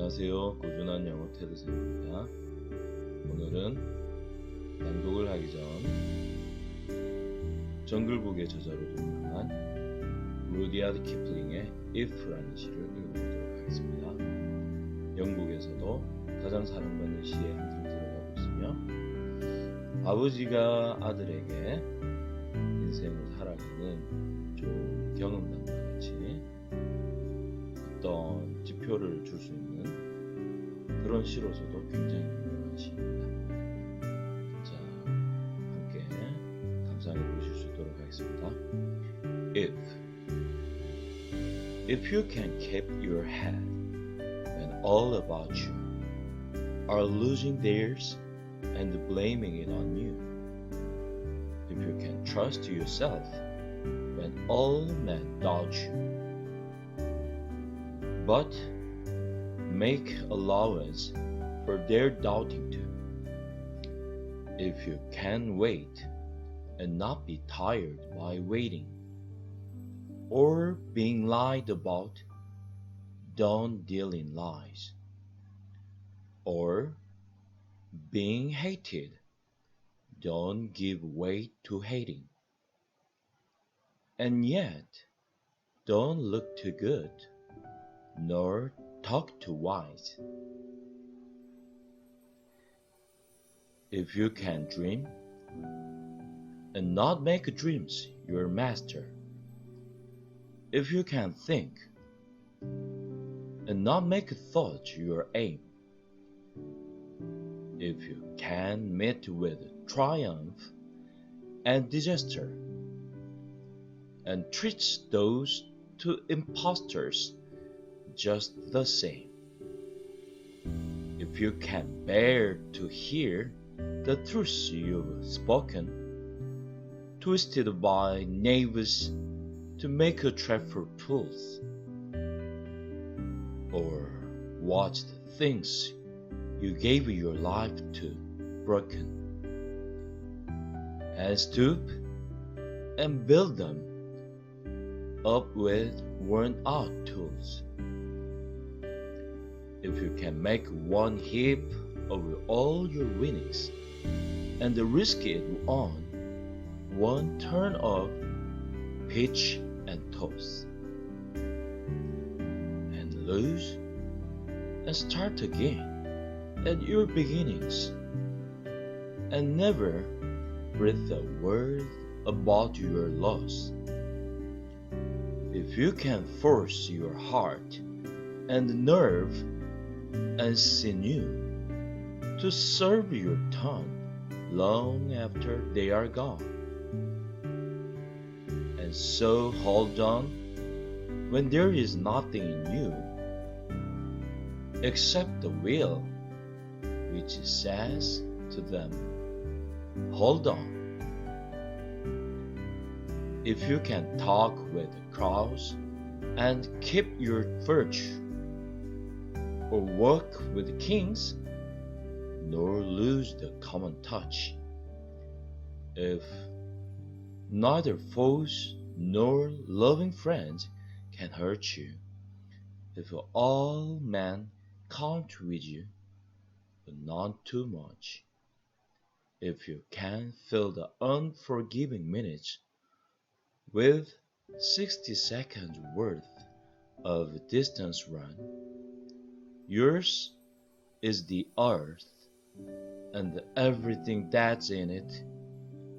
안녕하세요. 꾸준한 영어 테드쌤입니다. 오늘은 낭독을 하기 전 정글북의 저자로도 유명한 루디아드 키플링의 If라는 시를 읽어보도록 하겠습니다. 영국에서도 가장 사랑받는 시에 항상 들어가고 있으며 아버지가 아들에게 인생을 살아가는 좀 경험담과 같이 어떤 지표를 줄 수 있는 그런 시로서도 굉장히 유명한 시입니다. 자, 함께 감상해 보실 수 있도록 하겠습니다. If you can keep your head when all about you are losing theirs and blaming it on you, if you can trust yourself when all men doubt you, but make allowance for their doubting too. If you can wait and not be tired by waiting, or being lied about, don't deal in lies, or being hated, don't give weight to hating, and yet don't look too good, nor talk too wise. If you can dream and not make dreams your master, if you can think and not make thought your aim, if you can meet with triumph and disaster and treat those two impostors just the same, if you can bear to hear the truths you've spoken, twisted by knaves to make a trap for fools, or watch the things you gave your life to broken, and stoop and build them up with worn out tools. If you can make one heap of all your winnings and risk it on one turn of pitch and toss, and lose and start again at your beginnings, and never breathe a word about your loss, if you can force your heart and nerve and sinew to serve your tongue long after they are gone, and so hold on when there is nothing in you except the will which says to them, hold on. If you can talk with crowds and keep your virtue, or walk with kings, nor lose the common touch, if neither foes nor loving friends can hurt you, if all men count with you, but not too much, if you can fill the unforgiving minutes with 60 seconds worth of distance run, yours is the earth and everything that's in it,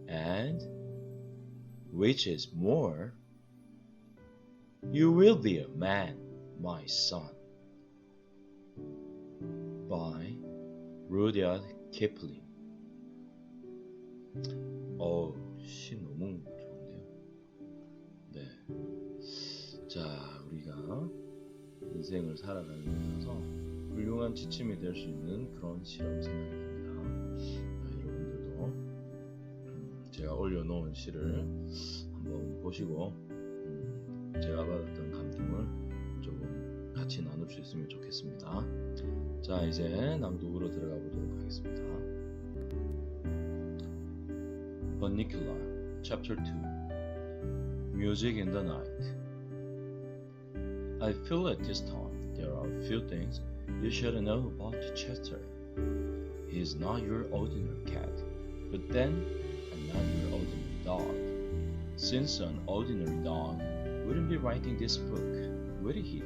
and, which is more, you will be a man, my son. By Rudyard Kipling. 시 너무 좋은데요. 네. 자, 우리가 인생을 살아가는 데 있어서 훌륭한 지침이 될 수 있는 그런 시라고 생각이 듭니다. 여러분들도 제가 올려놓은 시를 한번 보시고 제가 받았던 감동을 조금 같이 나눌 수 있으면 좋겠습니다. 자, 이제 낭독으로 들어가 보도록 하겠습니다. Vernacular, Chapter 2, Music in the Night. I feel at this time there are few things You should know about Chester. He is not your ordinary cat, but then I'm not your ordinary dog. Since an ordinary dog wouldn't be writing this book, would he?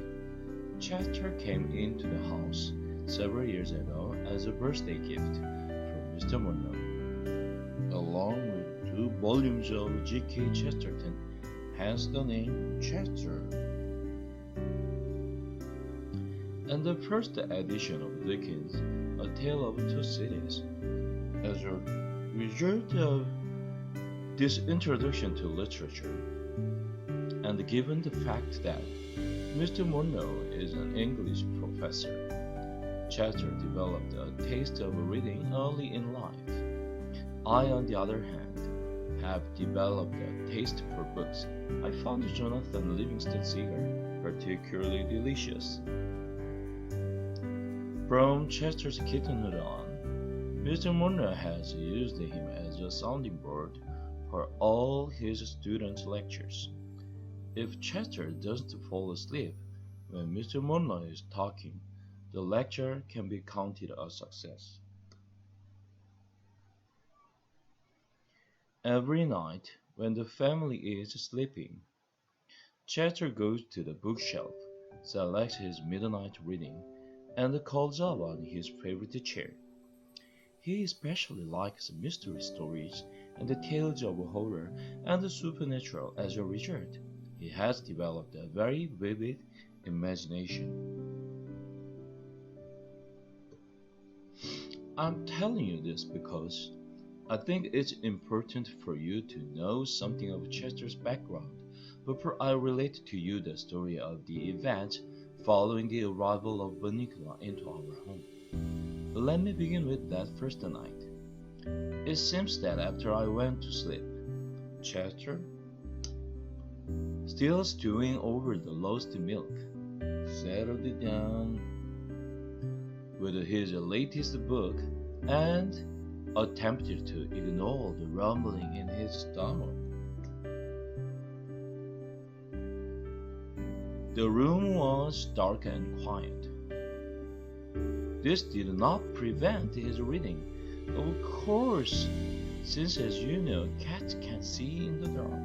Chester came into the house several years ago as a birthday gift from Mr. Monroe, along with 2 volumes of G.K. Chesterton, hence the name Chester. And the first edition of Dickens' A Tale of Two Cities. As a result of this introduction to literature, and given the fact that Mr. Monroe is an English professor, Chester developed a taste of reading early in life. I, on the other hand, have developed a taste for books. I found Jonathan Livingston Seagull particularly delicious. From Chester's kittenhood on, Mr. Monroe has used him as a sounding board for all his students' lectures. If Chester doesn't fall asleep when Mr. Monroe is talking, the lecture can be counted a success. Every night, when the family is sleeping, Chester goes to the bookshelf, selects his midnight reading, and calls up on his favorite chair. He especially likes mystery stories and the tales of horror and the supernatural. As a result, he has developed a very vivid imagination. I'm telling you this because I think it's important for you to know something of Chester's background before I relate to you the story of the events following the arrival of Bunnicula into our home. Let me begin with that first night. It seems that after I went to sleep, Chester, still stewing over the lost milk, settled down with his latest book and attempted to ignore the rumbling in his stomach. The room was dark and quiet. This did not prevent his reading, of course, since, as you know, cats can see in the dark.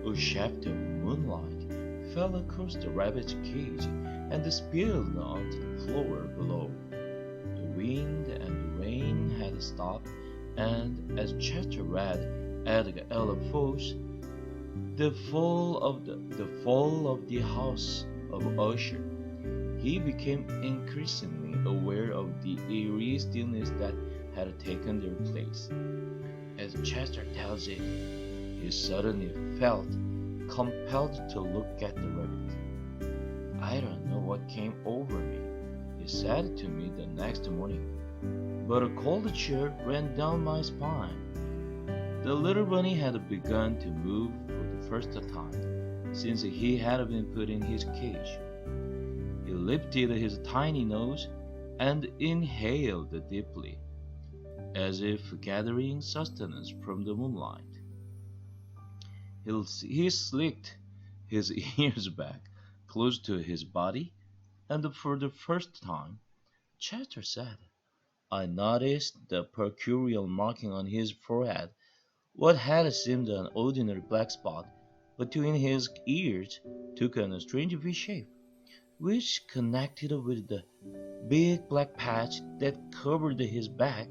A shaft of moonlight fell across the rabbit's cage and spilled onto the floor below. The wind and the rain had stopped, and as Chester read Edgar Allan Poe's The Fall of the House of Usher, he became increasingly aware of the eerie stillness that had taken their place. As Chester tells it, he suddenly felt compelled to look at the rabbit. I don't know what came over me, he said to me the next morning, but a cold chill ran down my spine. The little bunny had begun to move for the first time since he had been put in his cage. He lifted his tiny nose and inhaled deeply, as if gathering sustenance from the moonlight. He slicked his ears back close to his body, and for the first time, Chester said, I noticed the peculiar marking on his forehead. What had seemed an ordinary black spot between his ears took on a strange V shape, which connected with the big black patch that covered his back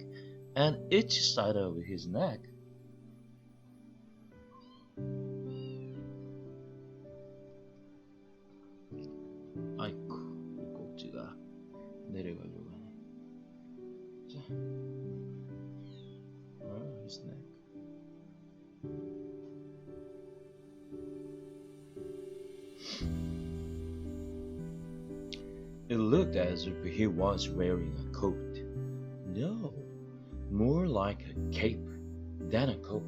and each side of his neck. 아이쿠, 꼭지가 내려가려고 하네. 자, his neck. It looked as if he was wearing a coat. No, more like a cape than a coat.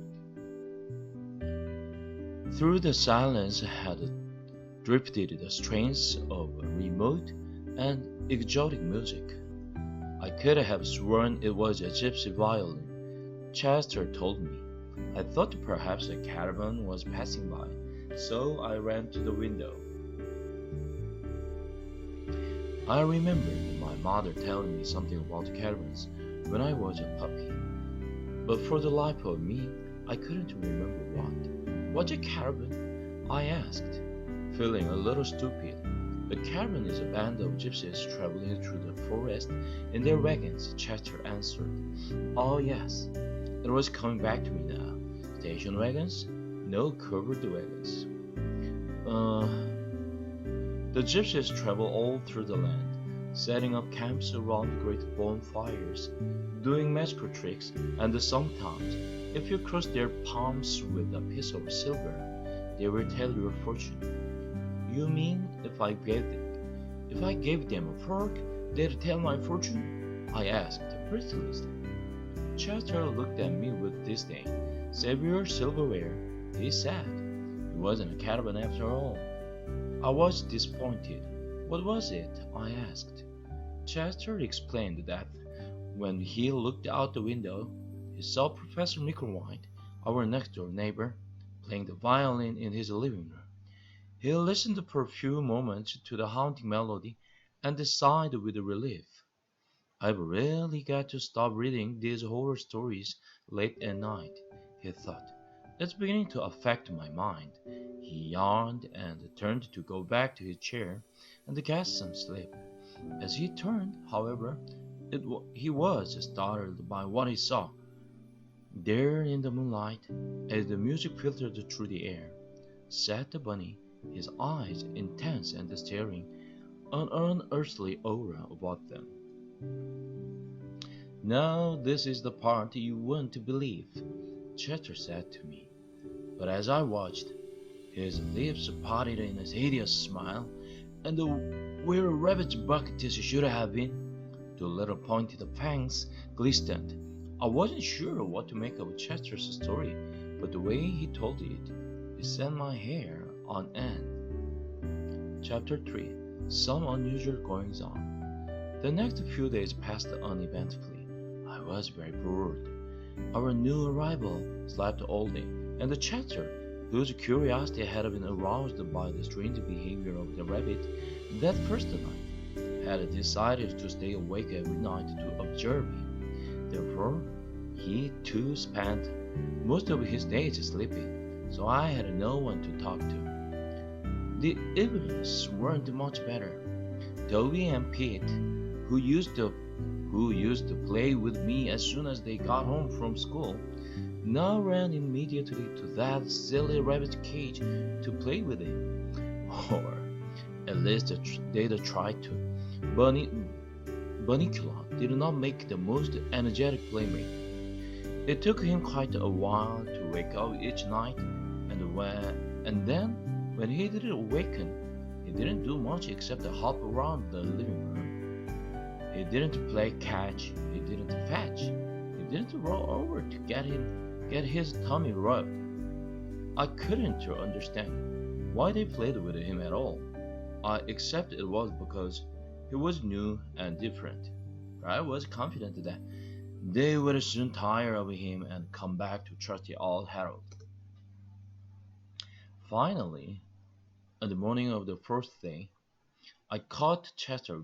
Through the silence had drifted the strains of remote and exotic music. I could have sworn it was a gypsy violin, Chester told me. I thought perhaps a caravan was passing by, so I ran to the window. I remembered my mother telling me something about caravans when I was a puppy, but for the life of me, I couldn't remember what. What's a caravan? I asked, feeling a little stupid. A caravan is a band of gypsies traveling through the forest in their wagons, Chester answered. Oh yes, it was coming back to me now. Station wagons? No covered wagons. The gypsies travel all through the land, setting up camps around great bonfires, doing magical tricks, and sometimes, if you cross their palms with a piece of silver, they will tell your fortune. You mean if I gave them a fork, they'd tell my fortune? I asked breathlessly. Chester looked at me with disdain. Save your silverware, he said. It wasn't a caravan after all. I was disappointed. What was it? I asked. Chester explained that when he looked out the window, he saw Professor Micklewhite, our next-door neighbor, playing the violin in his living room. He listened for a few moments to the haunting melody and sighed with relief. I've really got to stop reading these horror stories late at night, he thought. It's beginning to affect my mind. He yawned and turned to go back to his chair and get some sleep. As he turned, however, he was startled by what he saw. There in the moonlight, as the music filtered through the air, sat the bunny, his eyes intense and staring, an unearthly aura about them. Now this is the part you won't believe, Chester said to me. But as I watched, his lips parted in a hideous smile, and where a rabbit's bucket should have been, the little pointed fangs glistened. I wasn't sure what to make of Chester's story, but the way he told it sent my hair on end. Chapter 3. Some unusual goings-on. The next few days passed uneventfully. I was very bored. Our new arrival slept all day, and Chester, whose curiosity had been aroused by the strange behavior of the rabbit that first night, had decided to stay awake every night to observe him. Therefore, he too spent most of his days sleeping, so I had no one to talk to. The evenings weren't much better. Toby and Pete, who used to play with me as soon as they got home from school, now ran immediately to that silly rabbit cage to play with him. Or at least they'd try to. Bunnicula did not make the most energetic playmate. It took him quite a while to wake up each night, and then when he did awaken, he didn't do much except hop around the living room. He didn't play catch, he didn't fetch, he didn't roll over to get his tummy rubbed. I couldn't understand why they played with him at all, except it was because he was new and different. I was confident that they would soon tire of him and come back to trusty old Harold. Finally, on the morning of the first day, I caught Chester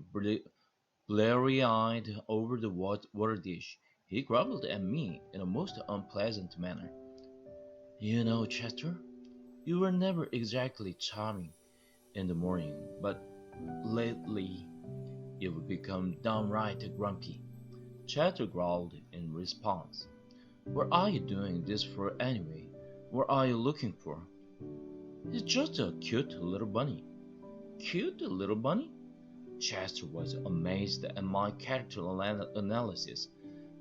bleary-eyed over the water dish. He grumbled at me in a most unpleasant manner. You know, Chester, you were never exactly charming in the morning, but lately you've become downright grumpy. Chester growled in response. What are you doing this for anyway? What are you looking for? He's just a cute little bunny. Cute little bunny? Chester was amazed at my character analysis.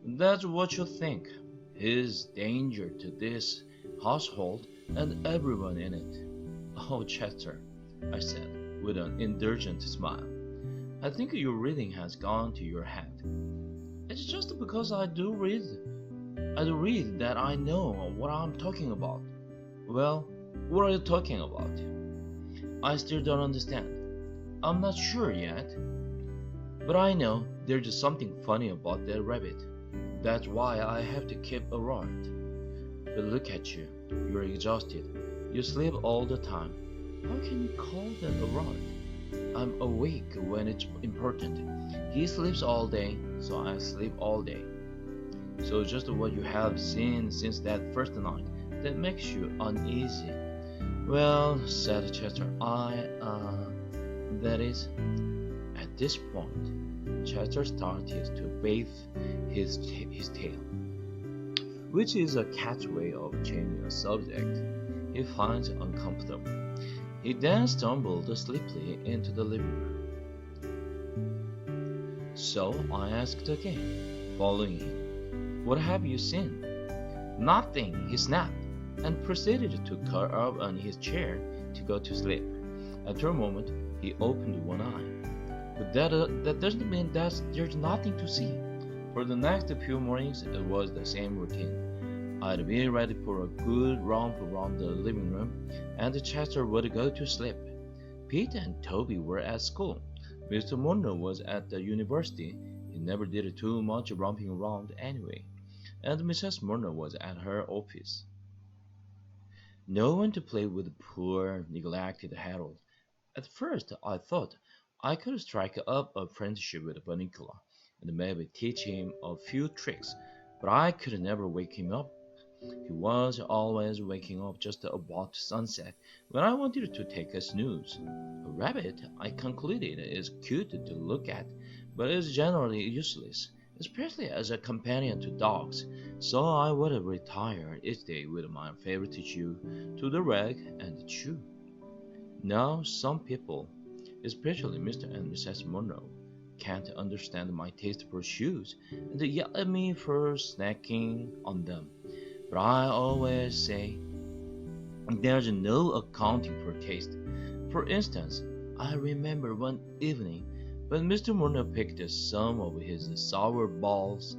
That's what you think. He's danger to this household and everyone in it. Oh, Chester, I said with an indulgent smile. I think your reading has gone to your head. It's just because I do read that I know what I'm talking about. Well, what are you talking about? I still don't understand. I'm not sure yet. But I know there's something funny about that rabbit. That's why I have to keep a rod. But look at you. You're exhausted. You sleep all the time. How can you call that a rod? I'm awake when it's important. He sleeps all day, so I sleep all day. So just what you have seen since that first night that makes you uneasy. Well, said Chester, that is, at this point, Chester started to bathe his tail, which is a catch way of changing a subject he finds uncomfortable. He then stumbled sleepily into the living room. So I asked again, following him, "What have you seen?" "Nothing," he snapped, and proceeded to curl up on his chair to go to sleep. After a moment, he opened one eye. But that doesn't mean that there's nothing to see. For the next few mornings, it was the same routine. I'd be ready for a good romp around the living room, and Chester would go to sleep. Pete and Toby were at school. Mr. Monroe was at the university. He never did too much romping around anyway. And Mrs. Monroe was at her office. No one to play with poor, neglected Harold. At first, I thought I could strike up a friendship with Bunnicula and maybe teach him a few tricks, but I could never wake him up. He was always waking up just about sunset when I wanted to take a snooze. A rabbit, I concluded, is cute to look at, but is generally useless, especially as a companion to dogs, so I would retire each day with my favorite shoe to the rag and chew. Now some people, especially Mr. and Mrs. Monroe, can't understand my taste for shoes and they yell at me for snacking on them. But I always say there's no accounting for taste. For instance, I remember one evening when Mr. Monroe picked some of his sour balls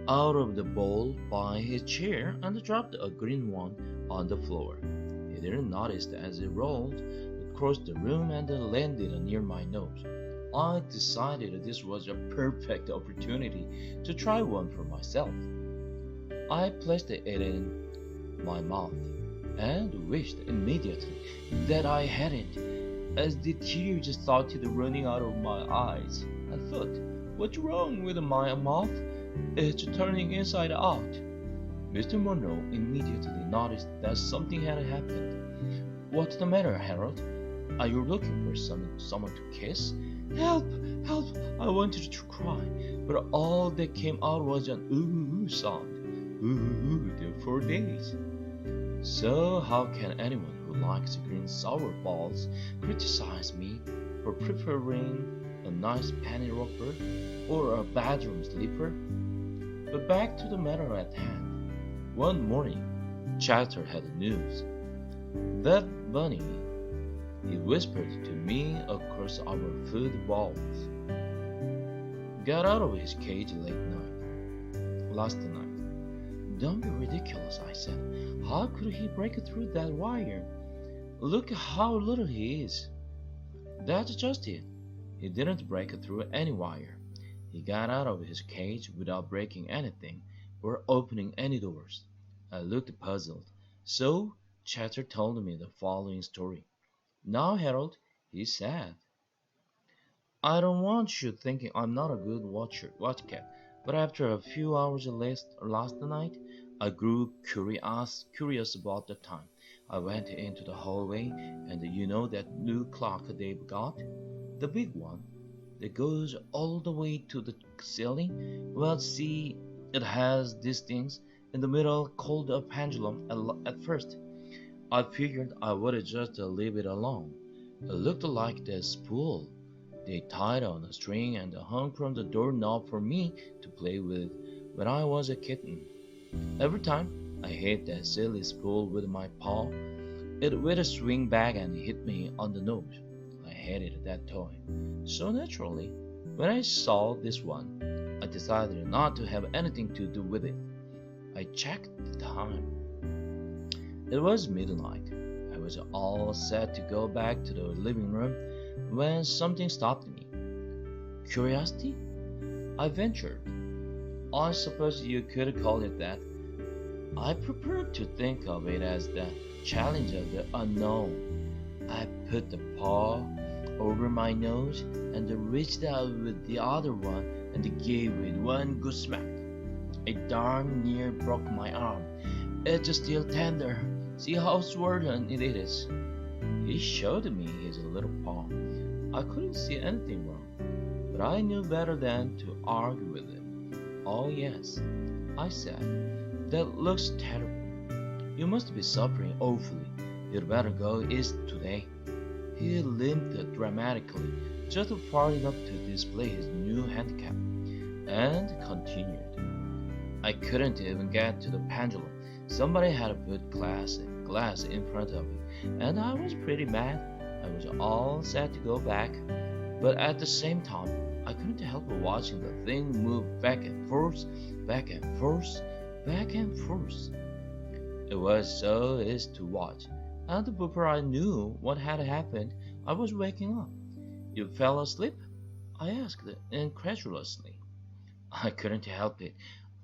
out of the bowl by his chair and dropped a green one on the floor. He didn't notice as it rolled across the room and landed near my nose. I decided this was a perfect opportunity to try one for myself. I placed it in my mouth and wished immediately that I hadn't, as the tears started running out of my eyes. I thought, what's wrong with my mouth? It's turning inside out. Mr. Monroe immediately noticed that something had happened. What's the matter, Harold? Are you looking for someone to kiss? Help! Help! I wanted to cry, but all that came out was an ooh sound. Ooh, for days. So how can anyone who likes green sour balls criticize me for preferring a nice penny rocker or a bedroom sleeper? But back to the matter at hand. One morning, Chester had news. That bunny, he whispered to me across our food bowls, got out of his cage last night. Don't be ridiculous, I said. How could he break through that wire? Look how little he is. That's just it. He didn't break through any wire. He got out of his cage without breaking anything or opening any doors. I looked puzzled. So Chester told me the following story. Now, Harold, he said, I don't want you thinking I'm not a good watch cat, but after a few hours last night, I grew curious about the time. I went into the hallway, and you know that new clock they've got? The big one that goes all the way to the ceiling? Well, see, it has these things in the middle called a pendulum at first. I figured I would just leave it alone. It looked like the spool they tied on a string and hung from the doorknob for me to play with when I was a kitten. Every time I hit that silly spool with my paw, it would swing back and hit me on the nose. I hated that toy. So naturally, when I saw this one, I decided not to have anything to do with it. I checked the time. It was midnight. I was all set to go back to the living room when something stopped me. Curiosity? I ventured. I suppose you could call it that. I prefer to think of it as the challenge of the unknown. I put the paw over my nose and reached out with the other one and gave it one good smack. It darn near broke my arm. It's still tender. See how swollen it is. He showed me his little palm. I couldn't see anything wrong, but I knew better than to argue with him. Oh yes, I said, that looks terrible. You must be suffering awfully. You'd better go east today. He limped dramatically, just far enough to display his new handicap, and continued. I couldn't even get to the pendulum. Somebody had put glass in front of it, and I was pretty mad. I was all set to go back, but at the same time, I couldn't help watching the thing move back and forth, back and forth, back and forth. It was so easy to watch, and before I knew what had happened, I was waking up. You fell asleep? I asked incredulously. I couldn't help it.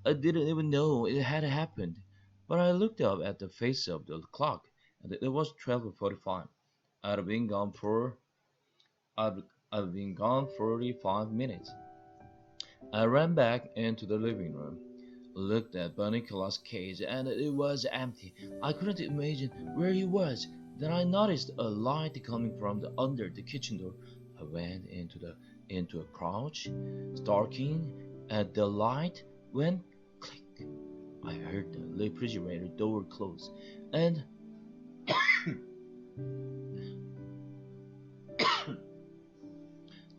I didn't even know it had happened, but I looked up at the face of the clock, and it was 12:45. I'd been gone 45 minutes. I ran back into the living room, looked at Bunnicula's cage, and it was empty. I couldn't imagine where he was. Then I noticed a light coming from under the kitchen door. I went into a crouch, starting, and the light went click. I heard the refrigerator door close, and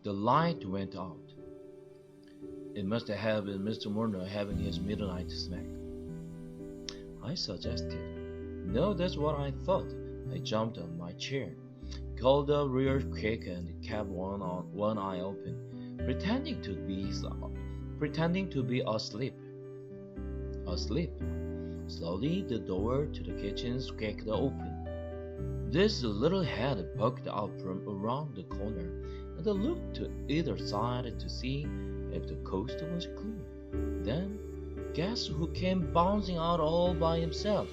the light went out. It must have been Mr. Murnau having his midnight snack, I suggested. No, that's what I thought. I jumped on my chair, called up real quick, and kept one eye open, pretending to be asleep. Slowly, the door to the kitchen squeaked open. This little head poked out from around the corner, and I looked to either side to see if the coast was clear. Then, guess who came bouncing out all by himself,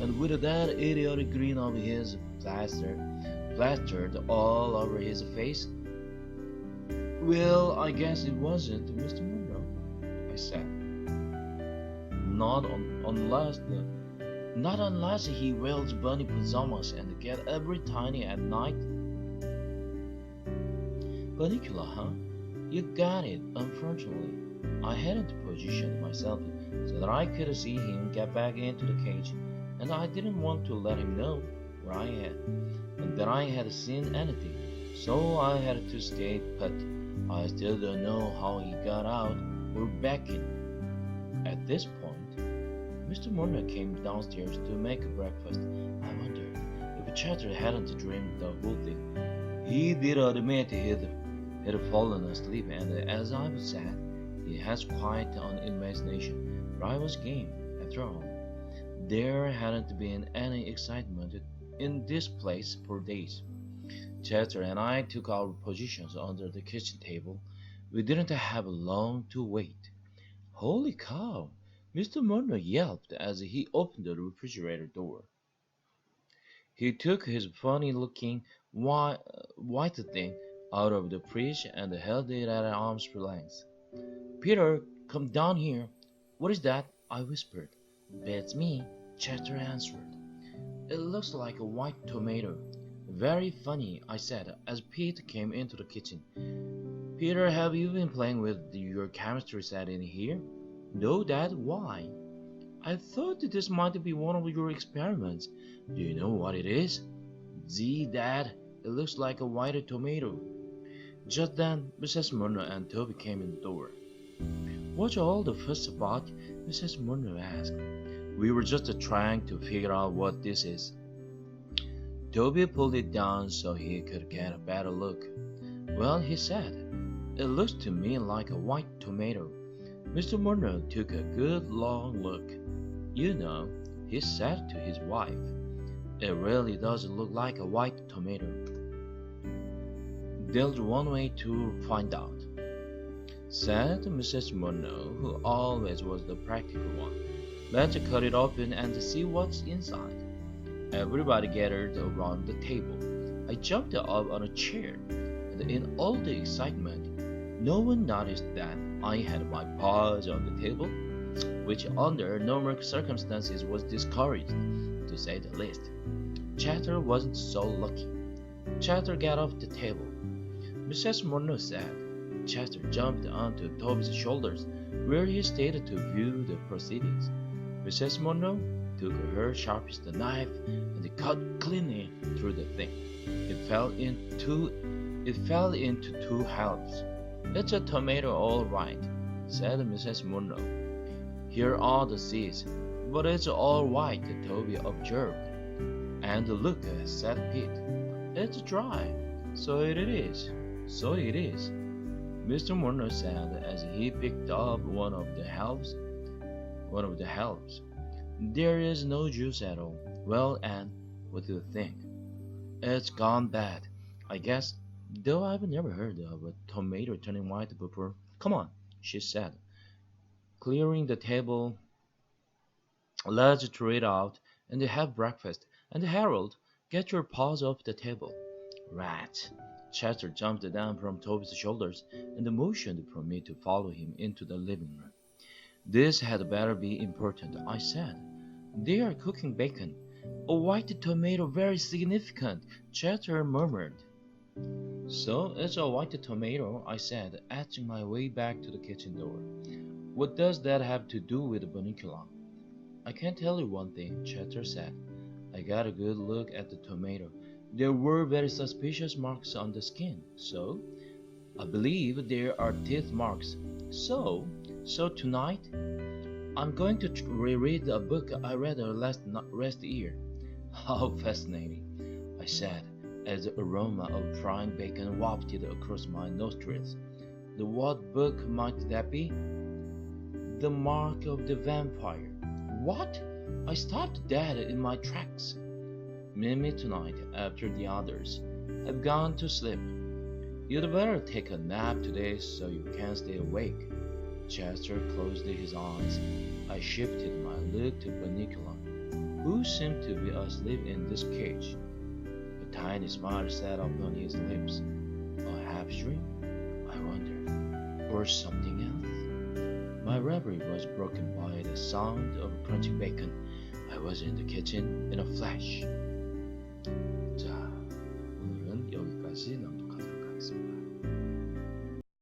and with that idiotic grin of his plastered all over his face? Well, I guess it wasn't Mr. Monroe, I said. Not unless he wears bunny pajamas and gets every tiny at night. Bunnicula, huh? You got it. Unfortunately, I hadn't positioned myself so that I could see him get back into the cage, and I didn't want to let him know where I had, and that I had seen anything, so I had to stay put. I still don't know how he got out or back in. At this point, Mr. Murnau came downstairs to make breakfast. I wondered if Chatter hadn't dreamed the whole thing. He did admit he'd fallen asleep, and as I've said, he has quite an imagination, but I was game, after all. There hadn't been any excitement in this place for days. Chester and I took our positions under the kitchen table. We didn't have long to wait. Holy cow! Mr. Murnau yelped as he opened the refrigerator door. He took his funny-looking white thing out of the fridge and held it at arm's length. Peter, come down here. What is that? I whispered. That's me, Chester answered. It looks like a white tomato. Very funny, I said, as Pete came into the kitchen. Peter, have you been playing with your chemistry set in here? No, Dad, why? I thought this might be one of your experiments. Do you know what it is? Gee, Dad, it looks like a white tomato. Just then, Mrs. Murnau and Toby came in the door. What's all the fuss about? Mrs. Murnau asked. We were just trying to figure out what this is. Toby pulled it down so he could get a better look. Well, he said, it looks to me like a white tomato. Mr. Murnau took a good long look. You know, he said to his wife, it really does look like a white tomato. There's one way to find out, said Mrs. Murnau, who always was the practical one. Let's cut it open and see what's inside. Everybody gathered around the table. I jumped up on a chair. and in all the excitement, no one noticed that I had my paws on the table, which under normal circumstances was discouraged, to say the least. Chatter wasn't so lucky. Chatter got off the table. Mrs. Monroe said. Chatter jumped onto Toby's shoulders, where he stayed to view the proceedings. Mrs. Monroe took her sharpest knife and cut cleanly through the thing. It fell into two halves. "It's a tomato, all right," said Mrs. Monroe. "Here are the seeds, but it's all white," Toby observed. "And look," said Pete, "it's dry. So it is. So it is," Mr. Monroe said as he picked up one of the halves. "There is no juice at all. Well, Anne, what do you think?" "It's gone bad, I guess, though I've never heard of a tomato turning white before. Come on," she said, clearing the table. "Let's throw it out and have breakfast. And Harold, get your paws off the table." "Rats!" Chester jumped down from Toby's shoulders and motioned for me to follow him into the living room. "This had better be important," I said. "They are cooking bacon." "A white tomato, very significant," Chester murmured. "So it's a white tomato," I said, edging my way back to the kitchen door. "What does that have to do with Bunnicula?" "I can tell you one thing," Chester said. I got a good look at the tomato. There were very suspicious marks on the skin. "So?" "I believe there are teeth marks." So tonight I'm going to reread a book I read last year." "How fascinating," I said, as the aroma of frying bacon wafted across my nostrils. "What book might that be?" "The Mark of the Vampire." "What?" I stopped dead in my tracks. "Meet me tonight after the others have gone to sleep. You'd better take a nap today so you can stay awake." Chester closed his eyes. I shifted my look to Bunnicula, who seemed to be asleep in this cage. A tiny smile sat upon his lips. A half-dream, I wondered, or something else? My reverie was broken by the sound of crunching bacon. I was in the kitchen in a flash. 자, 오늘은 여기까지